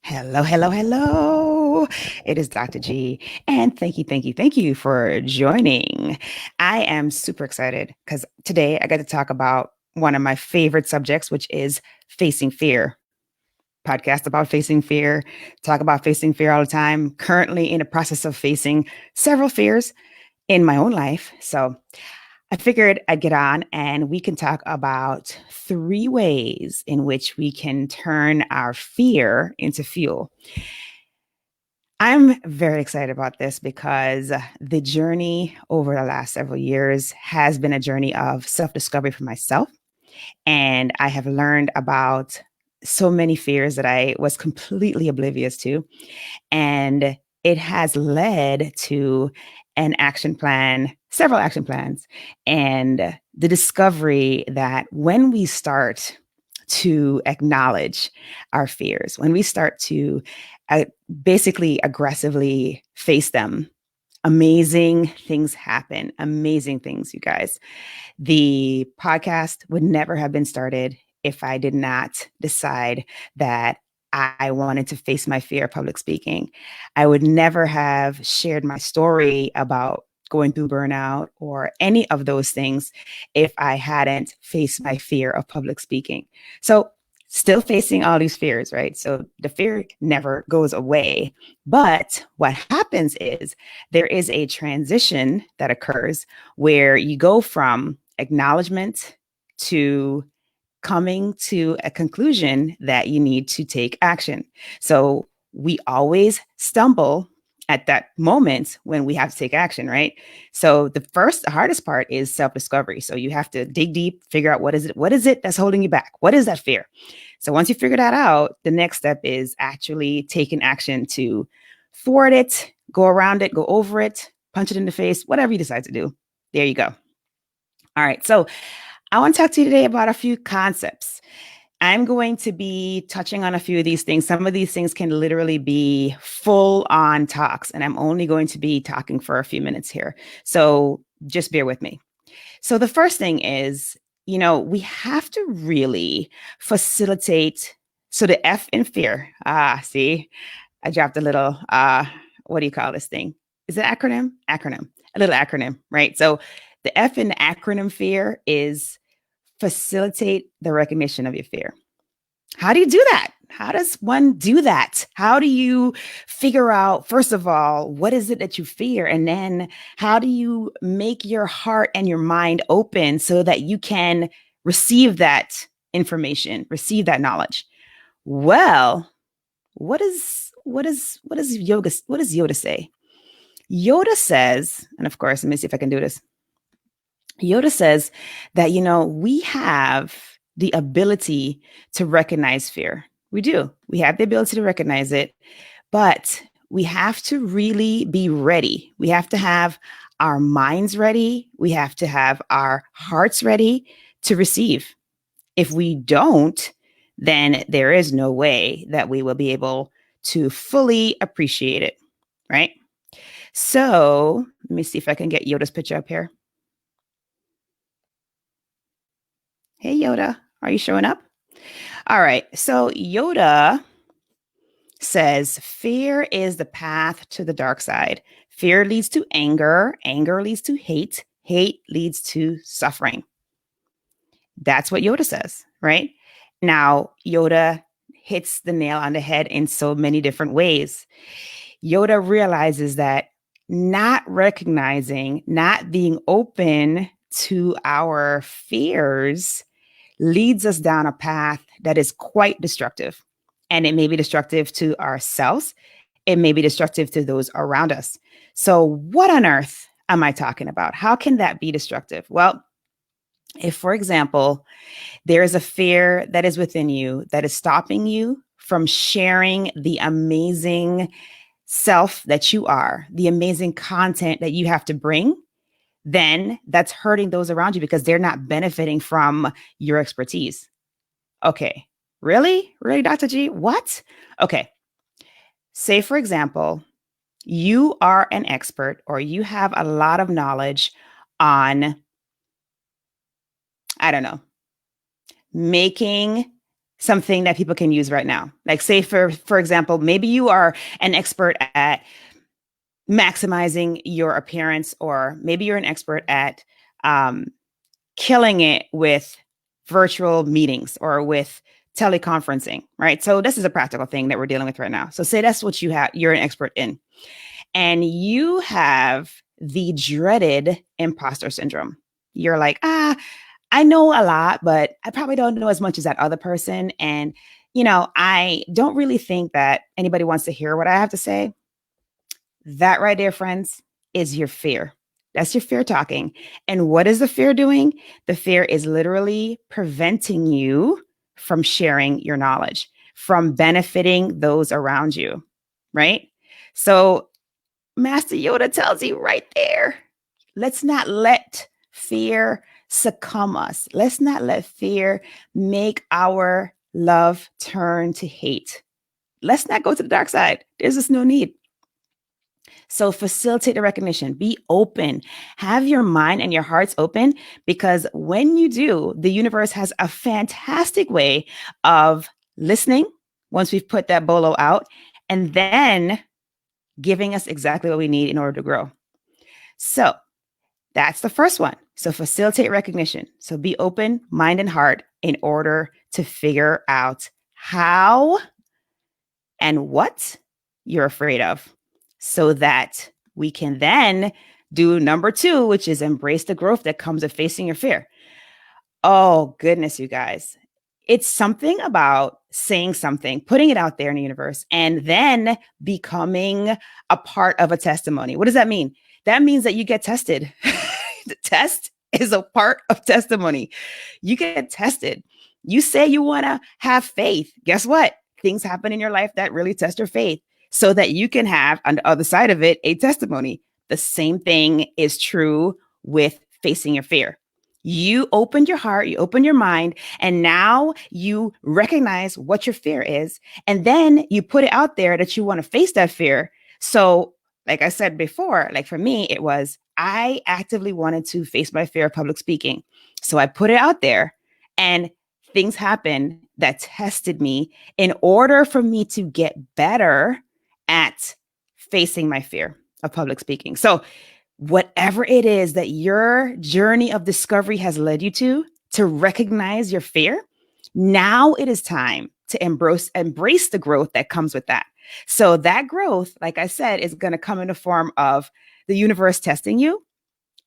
Hello, hello, hello. It is Dr. G. And thank you for joining. I am super excited because today I got to talk about one of my favorite subjects, which is facing fear. Podcast about facing fear, talk about facing fear all the time. Currently in the process of facing several fears in my own life. So I figured I'd get on and we can talk about three ways in which we can turn our fear into fuel. I'm very excited about this because the journey over the last several years has been a journey of self discovery for myself. And I have learned about so many fears that I was completely oblivious to. And it has led to an action plan, several action plans, and the discovery that when we start to acknowledge our fears, when we start to uh, basically aggressively face them, amazing things happen. Amazing things, you guys. The podcast would never have been started if I did not decide that I wanted to face my fear of public speaking. I would never have shared my story about going through burnout or any of those things if I hadn't faced my fear of public speaking. So, still facing all these fears, right? So, the fear never goes away. But what happens is there is a transition that occurs where you go from acknowledgement to coming to a conclusion that you need to take action. So we always stumble at that moment when we have to take action, right? So the hardest part is self-discovery. So you have to dig deep, figure out what is it that's holding you back? What is that fear? So once you figure that out, the next step is actually taking action to thwart it, go around it, go over it, punch it in the face, whatever you decide to do. There you go. All right. So I want to talk to you today about a few concepts. I'm going to be touching on a few of these things. Some of these things can literally be full on talks, and I'm only going to be talking for a few minutes here. So just bear with me. So the first thing is, we have to really facilitate. So the F in fear. See, I dropped a little, what do you call this thing? Is it acronym? Acronym. A little acronym, right? So the F in acronym fear is facilitate the recognition of your fear. How do you do that? How does one do that? How do you figure out, first of all, what is it that you fear? And then how do you make your heart and your mind open so that you can receive that information, receive that knowledge? Well, what does Yoda say? Yoda says, and of course, let me see if I can do this. Yoda says that, we have the ability to recognize fear. We do. We have the ability to recognize it, but we have to really be ready. We have to have our minds ready. We have to have our hearts ready to receive. If we don't, then there is no way that we will be able to fully appreciate it, right? So let me see if I can get Yoda's picture up here. Hey, Yoda, are you showing up? All right. So Yoda says fear is the path to the dark side. Fear leads to anger. Anger leads to hate. Hate leads to suffering. That's what Yoda says, right? Now, Yoda hits the nail on the head in so many different ways. Yoda realizes that not recognizing, not being open to our fears leads us down a path that is quite destructive. And it may be destructive to ourselves. It may be destructive to those around us. So, what on earth am I talking about? How can that be destructive? Well, if, for example, there is a fear that is within you that is stopping you from sharing the amazing self that you are, the amazing content that you have to bring, then that's hurting those around you because they're not benefiting from your expertise. Okay. Really? Really, Dr. G? What? Okay. Say, for example, you are an expert or you have a lot of knowledge on, I don't know, making something that people can use right now. Like say for example, maybe you are an expert at maximizing your appearance, or maybe you're an expert at um, killing it with virtual meetings or with teleconferencing, right? So this is a practical thing that we're dealing with right now. So say that's what you're an expert in, and you have the dreaded imposter syndrome. You're like, I know a lot, but I probably don't know as much as that other person. And, I don't really think that anybody wants to hear what I have to say. That right there, friends, is your fear. That's your fear talking. And what is the fear doing? The fear is literally preventing you from sharing your knowledge, from benefiting those around you, right? So, Master Yoda tells you right there, let's not let fear succumb us. Let's not let fear make our love turn to hate. Let's not go to the dark side. There's just no need. So facilitate the recognition, be open, have your mind and your hearts open, because when you do, the universe has a fantastic way of listening once we've put that bolo out, and then giving us exactly what we need in order to grow. So that's the first one. So facilitate recognition. So be open, mind and heart, in order to figure out how and what you're afraid of, so that we can then do number 2, which is embrace the growth that comes with facing your fear. Oh, goodness, you guys. It's something about saying something, putting it out there in the universe, and then becoming a part of a testimony. What does that mean? That means that you get tested. The test is a part of testimony. You get tested. You say you want to have faith. Guess what? Things happen in your life that really test your faith, so that you can have on the other side of it a testimony. The same thing is true with facing your fear. You opened your heart, you opened your mind, and now you recognize what your fear is. And then you put it out there that you want to face that fear. So, like I said before, like for me, it was I actively wanted to face my fear of public speaking. So I put it out there, and things happened that tested me in order for me to get better at facing my fear of public speaking. So, whatever it is that your journey of discovery has led you to recognize your fear, now it is time to embrace the growth that comes with that. So that growth, like I said, is going to come in the form of the universe testing you,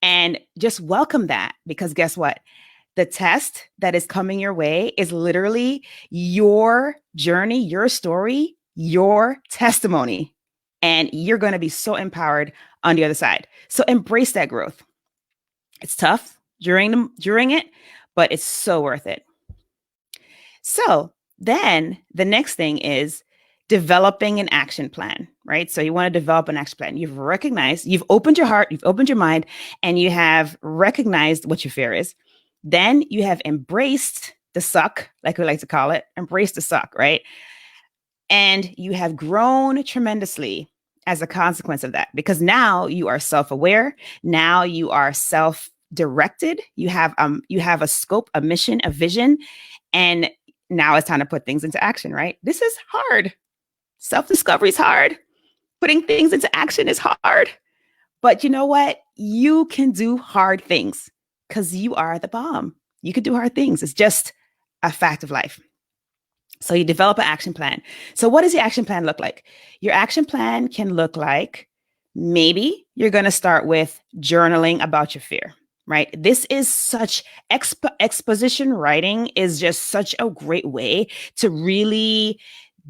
and just welcome that, because guess what? The test that is coming your way is literally your journey, your story, your testimony. And you're going to be so empowered on the other side. So embrace that growth. It's tough during it, but it's so worth it. So then the next thing is developing an action plan, right? So you want to develop an action plan. You've opened your heart, you've opened your mind, and you have recognized what your fear is. Then you have embraced the suck, like we like to call it, embrace the suck, right? And you have grown tremendously as a consequence of that, because now you are self-aware. Now you are self-directed. You have a scope, a mission, a vision, and now it's time to put things into action, right? This is hard. Self-discovery is hard. Putting things into action is hard. But you know what? You can do hard things because you are the bomb. You can do hard things. It's just a fact of life. So you develop an action plan. So what does your action plan look like? Your action plan can look like, maybe you're going to start with journaling about your fear, right? This is such exposition writing is just such a great way to really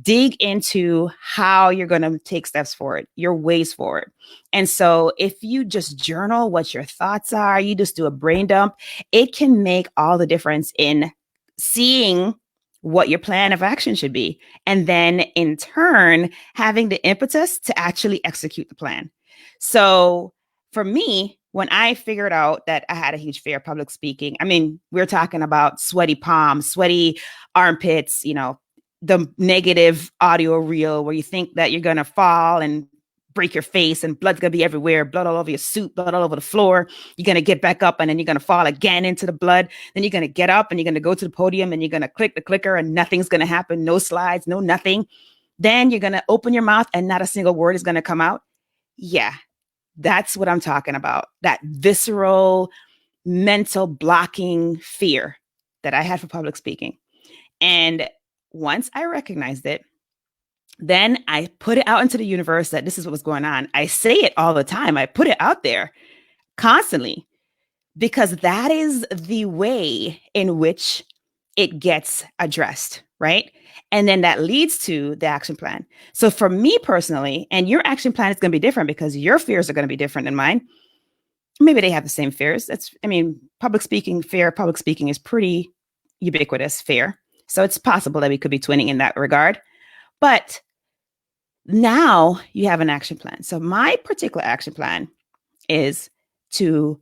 dig into how you're going to take steps forward, your ways forward. And so if you just journal what your thoughts are, you just do a brain dump, it can make all the difference in seeing what your plan of action should be. And then in turn, having the impetus to actually execute the plan. So for me, when I figured out that I had a huge fear of public speaking, I mean, we're talking about sweaty palms, sweaty armpits, the negative audio reel where you think that you're going to fall and break your face and blood's going to be everywhere, blood all over your suit, blood all over the floor. You're going to get back up and then you're going to fall again into the blood. Then you're going to get up and you're going to go to the podium and you're going to click the clicker and nothing's going to happen. No slides, no nothing. Then you're going to open your mouth and not a single word is going to come out. Yeah, that's what I'm talking about. That visceral, mental blocking fear that I had for public speaking. And once I recognized it, then I put it out into the universe that this is what was going on. I say it all the time. I put it out there constantly because that is the way in which it gets addressed, right? And then that leads to the action plan. So for me personally, and your action plan is going to be different because your fears are going to be different than mine. Maybe they have the same fears. Public speaking is pretty ubiquitous fear. So it's possible that we could be twinning in that regard. But now you have an action plan. So my particular action plan is to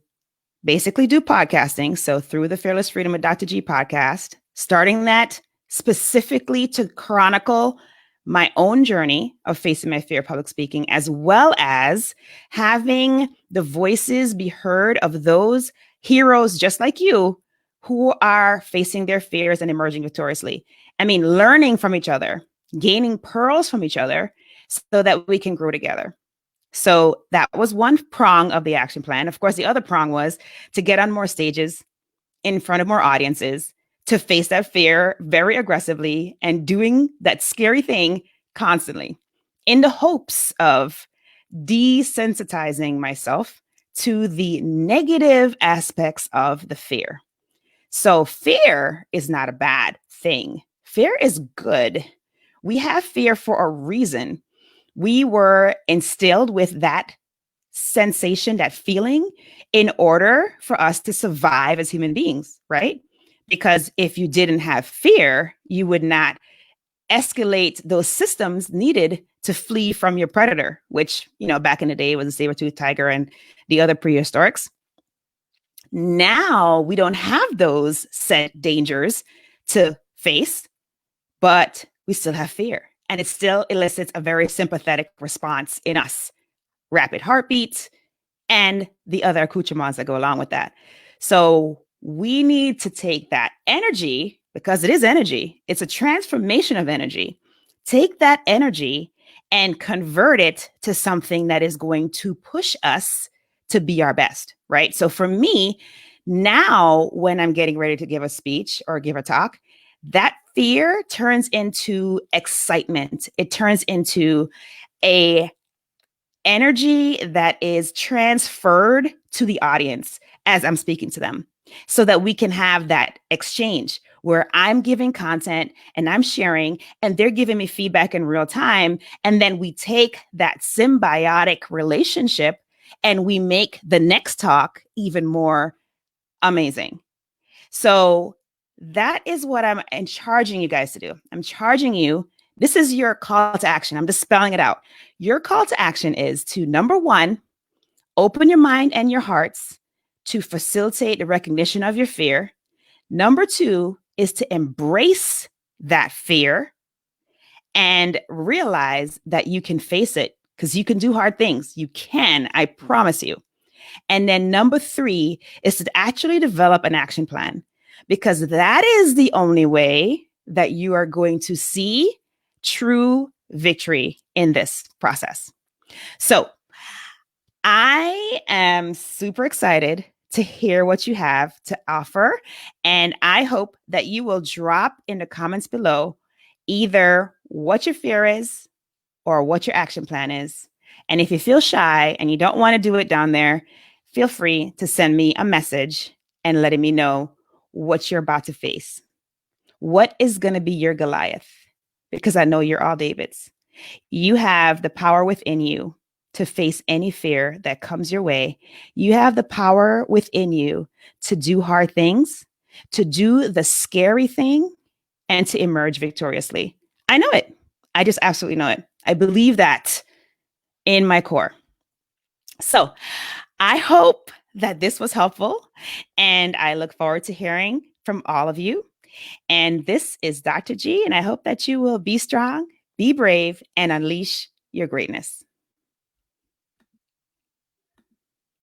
basically do podcasting. So through the Fearless Freedom with Dr. G podcast, starting that specifically to chronicle my own journey of facing my fear of public speaking, as well as having the voices be heard of those heroes just like you who are facing their fears and emerging victoriously. Learning from each other, gaining pearls from each other so that we can grow together. So that was one prong of the action plan. Of course, the other prong was to get on more stages in front of more audiences, to face that fear very aggressively and doing that scary thing constantly in the hopes of desensitizing myself to the negative aspects of the fear. So fear is not a bad thing. Fear is good. We have fear for a reason. We were instilled with that sensation, that feeling, in order for us to survive as human beings, right? Because if you didn't have fear, you would not escalate those systems needed to flee from your predator, which, back in the day was a saber-toothed tiger and the other prehistorics. Now we don't have those set dangers to face, but we still have fear. And it still elicits a very sympathetic response in us. Rapid heartbeats and the other accoutrements that go along with that. So we need to take that energy, because it is energy. It's a transformation of energy. Take that energy and convert it to something that is going to push us to be our best, right? So for me, now when I'm getting ready to give a speech or give a talk, that fear turns into excitement. It turns into a energy that is transferred to the audience as I'm speaking to them, so that we can have that exchange where I'm giving content and I'm sharing and they're giving me feedback in real time. And then we take that symbiotic relationship and we make the next talk even more amazing. So that is what I'm charging you guys to do. I'm charging you. This is your call to action. I'm just spelling it out. Your call to action is to, number one, open your mind and your hearts to facilitate the recognition of your fear. Number two is to embrace that fear and realize that you can face it, because you can do hard things. You can, I promise you. And then number three is to actually develop an action plan, because that is the only way that you are going to see true victory in this process. So I am super excited to hear what you have to offer. And I hope that you will drop in the comments below either what your fear is or what your action plan is. And if you feel shy and you don't want to do it down there, feel free to send me a message and letting me know what you're about to face. What is going to be your Goliath? Because I know you're all Davids. You have the power within you to face any fear that comes your way. You have the power within you to do hard things, to do the scary thing, and to emerge victoriously. I know it. I just absolutely know it. I believe that in my core. So I hope that this was helpful, and I look forward to hearing from all of you. And this is Dr. G, and I hope that you will be strong, be brave, and unleash your greatness.